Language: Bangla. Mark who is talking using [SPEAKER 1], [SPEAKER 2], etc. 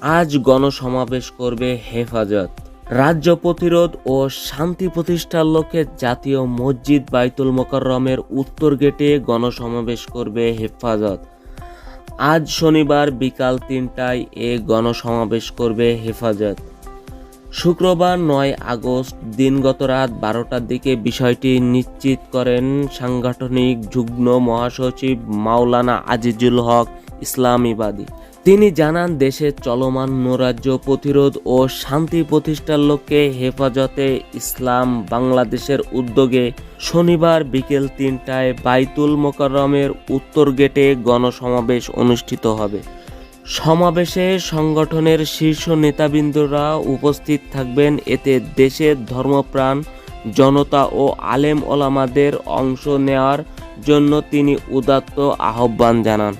[SPEAKER 1] আজ গণসমাবেশ করবে হেফাজত। রাজ্য প্রতিরোধ ও শান্তি প্রতিষ্ঠার লক্ষ্যে জাতীয় মসজিদ বাইতুল মোকাররমের উত্তর গেটে গণসমাবেশ করবে হেফাজত। আজ শনিবার বিকাল ৩টায় এ গণসমাবেশ করবে হেফাজত। শুক্রবার ৯ আগস্ট দিনগত রাত ১২টার দিকে বিষয়টি নিশ্চিত করেন সাংগঠনিক যুগ্ম মহাসচিব মাওলানা আজিজুল হক ইসলামীবাদী। তিনি জানান, দেশের চলমান নৈরাজ্য প্রতিরোধ ও শান্তি প্রতিষ্ঠার লক্ষ্যে হেফাজতে ইসলাম বাংলাদেশের উদ্যোগে শনিবার বিকেল ৩টায় বাইতুল মোকাররমের উত্তর গেটে গণসমাবেশ অনুষ্ঠিত হবে। সমাবেশে সংগঠনের শীর্ষ নেতৃবৃন্দরা উপস্থিত থাকবেন। এতে দেশের ধর্মপ্রাণ জনতা ও আলেম ওলামাদের অংশ নেওয়ার জন্য তিনি উদাত্ত আহ্বান জানান।